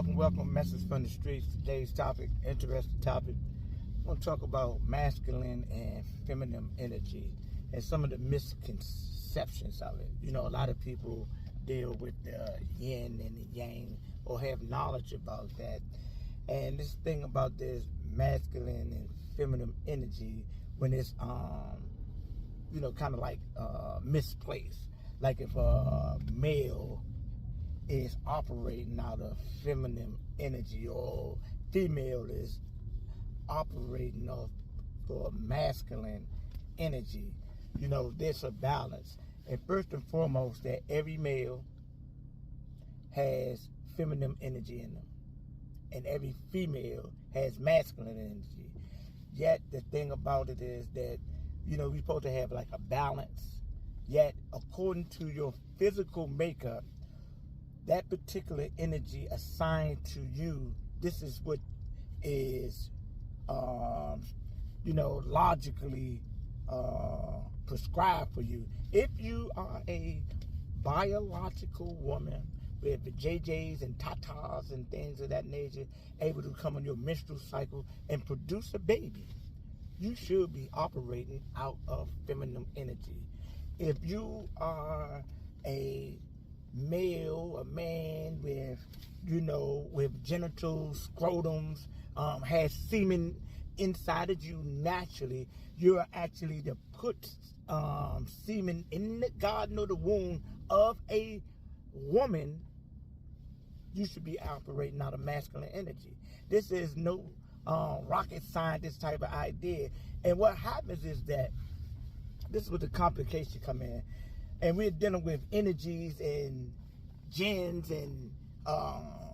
Welcome. Message from the streets. Today's topic, interesting topic. I'm going to talk about masculine and feminine energy and some of the misconceptions of it. You know, a lot of people deal with the yin and the yang or have knowledge about that. And this thing about this masculine and feminine energy, when it's, kind of like misplaced. Like if a male is operating out of feminine energy or female is operating off for masculine energy, there's a balance. And first and foremost, that every male has feminine energy in them and every female has masculine energy. Yet the thing about it is that we're supposed to have like a balance. Yet according to your physical makeup, that particular energy assigned to you, this is what is, logically prescribed for you. If you are a biological woman with the JJs and tatas and things of that nature, able to come on your menstrual cycle and produce a baby, you should be operating out of feminine energy. If you are a man with, with genitals, scrotums, has semen inside of you naturally, you're actually to put semen in the garden or the womb of a woman, you should be operating out of masculine energy. This is no rocket scientist type of idea. And what happens is that this is where the complications come in. And we're dealing with energies and jinns and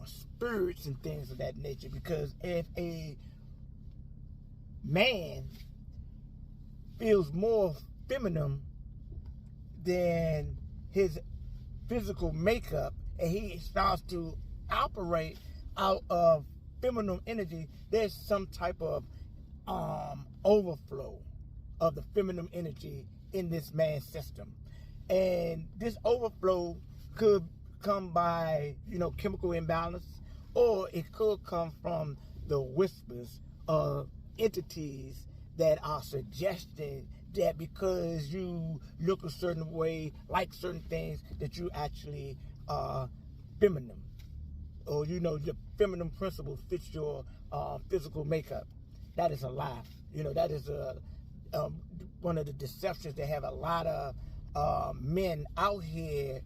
spirits and things of that nature. Because if a man feels more feminine than his physical makeup and he starts to operate out of feminine energy, there's some type of overflow of the feminine energy in this man's system. And this overflow could come by, chemical imbalance, or it could come from the whispers of entities that are suggesting that because you look a certain way, like certain things, that you actually are feminine. Or, your feminine principle fits your physical makeup. That is a lie. That is one of the deceptions that have a lot of men out here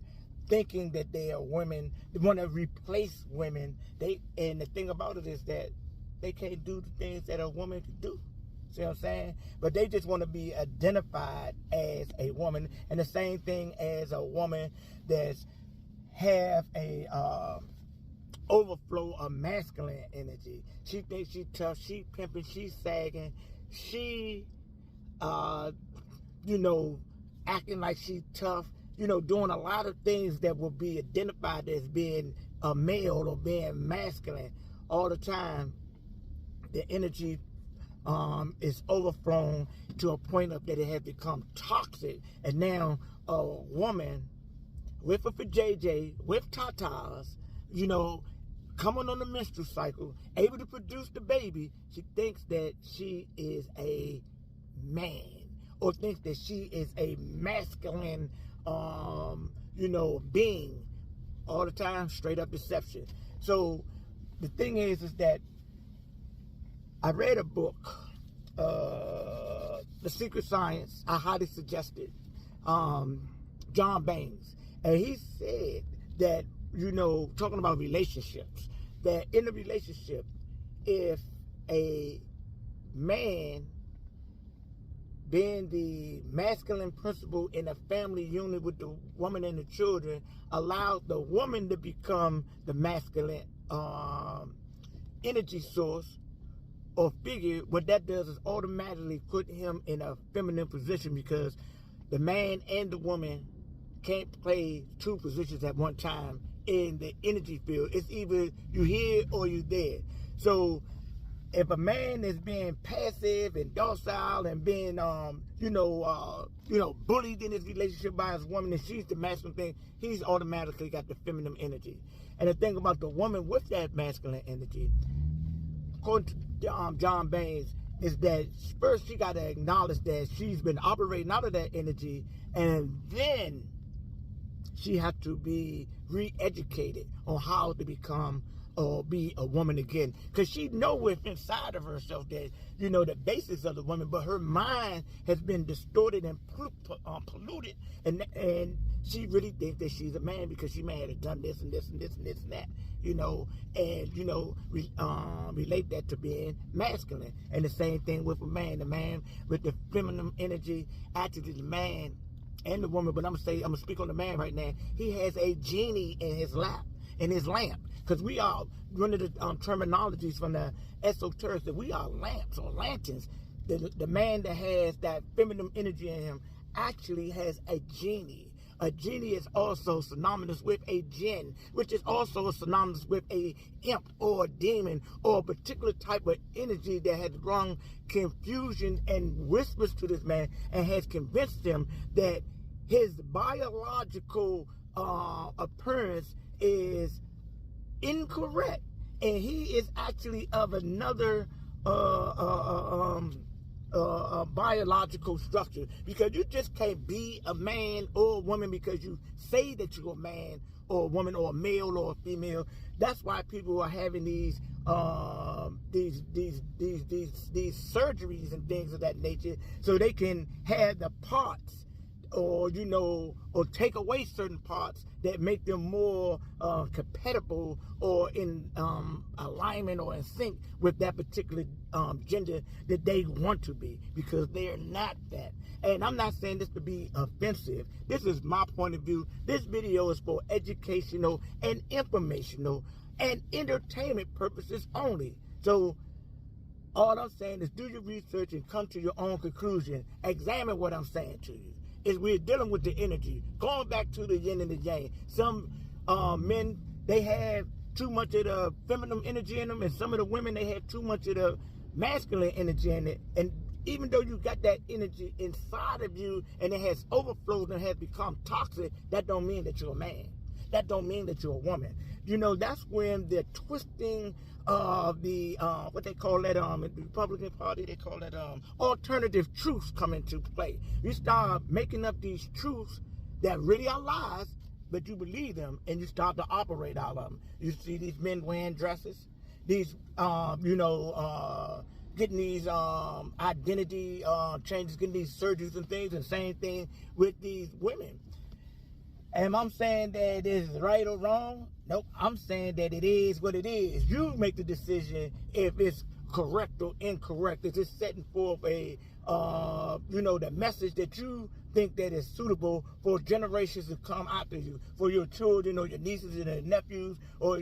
thinking that they are women. They want to replace women. And the thing about it is that they can't do the things that a woman can do. See what I'm saying? But they just want to be identified as a woman. And the same thing as a woman that's have a overflow of masculine energy. She thinks she's tough. She pimping. She's sagging. She, acting like she's tough, doing a lot of things that will be identified as being a male or being masculine all the time. The energy is overflown to a point of that it has become toxic. And now a woman with a JJ, with tatas, coming on the menstrual cycle, able to produce the baby, she thinks that she is a man. Or thinks that she is a masculine, being. All the time, straight up deception. So the thing is that I read a book, The Secret Science. I highly suggest it. John Baines. And he said that, talking about relationships, that in a relationship, if a man being the masculine principle in a family unit with the woman and the children, allows the woman to become the masculine energy source or figure, what that does is automatically put him in a feminine position, because the man and the woman can't play two positions at one time in the energy field. It's either you here or you there. So if a man is being passive and docile and being, bullied in his relationship by his woman, and she's the masculine thing, he's automatically got the feminine energy. And the thing about the woman with that masculine energy, according to John Baines, is that first she got to acknowledge that she's been operating out of that energy, and then she had to be re-educated on how to become or be a woman again, because she know within inside of herself that, the basics of the woman, but her mind has been distorted and polluted, and she really thinks that she's a man because she may have done this and this and this and this and that, relate that to being masculine. And the same thing with a man. The man with the feminine energy, actually the man and the woman, but I'm gonna speak on the man right now. He has a genie in his lamp, because we are, one of the terminologies from the esoteric, that we are lamps or lanterns. The man that has that feminine energy in him actually has a genie. A genie is also synonymous with a jinn, which is also synonymous with a imp or a demon or a particular type of energy that has brought confusion and whispers to this man and has convinced him that his biological appearance is incorrect, and he is actually of another biological structure, because you just can't be a man or a woman because you say that you're a man or a woman or a male or a female. That's why people are having these surgeries and things of that nature, so they can have the parts or take away certain parts that make them more compatible or in alignment or in sync with that particular gender that they want to be, because they are not that. And I'm not saying this to be offensive. This is my point of view. This video is for educational and informational and entertainment purposes only. So all I'm saying is do your research and come to your own conclusion. Examine what I'm saying to you. Is we're dealing with the energy, going back to the yin and the yang. Some men, they have too much of the feminine energy in them, and some of the women, they have too much of the masculine energy in it. And even though you got that energy inside of you and it has overflowed and has become toxic, that don't mean that you're a man. That don't mean that you're a woman. That's when the twisting of the what they call that in the Republican Party, they call that alternative truths come into play. You start making up these truths that really are lies, but you believe them, and you start to operate out of them. You see these men wearing dresses, these getting these identity changes, getting these surgeries and things, and same thing with these women. And I'm saying that it is right or wrong? Nope. I'm saying that it is what it is. You make the decision if it's correct or incorrect. It's just setting forth a, the message that you think that is suitable for generations to come after you, for your children or your nieces and your nephews, or,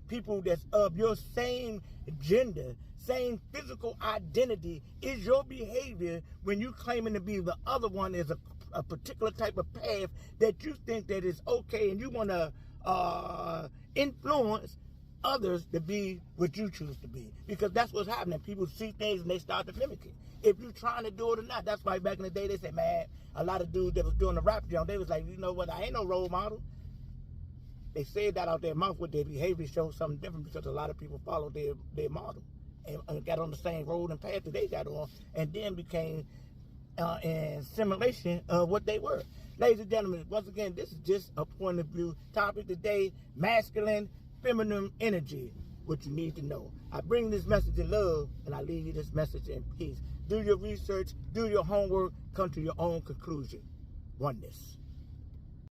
people that's of your same gender, same physical identity. Is your behavior when you claiming to be the other one is a particular type of path that you think that is okay, and you want to influence others to be what you choose to be, because that's what's happening. People see things and they start to mimic it. If you're trying to do it or not, that's why back in the day they said, man, a lot of dudes that was doing the rap jump, they was like, you know what, I ain't no role model. They said that out their mouth, with their behavior showed something different, because a lot of people followed their model and got on the same road and path that they got on, and then became in simulation of what they were. Ladies and gentlemen, once again, this is just a point of view topic today: masculine, feminine energy, what you need to know. I bring this message in love, and I leave you this message in peace. Do your research, do your homework, come to your own conclusion. Oneness.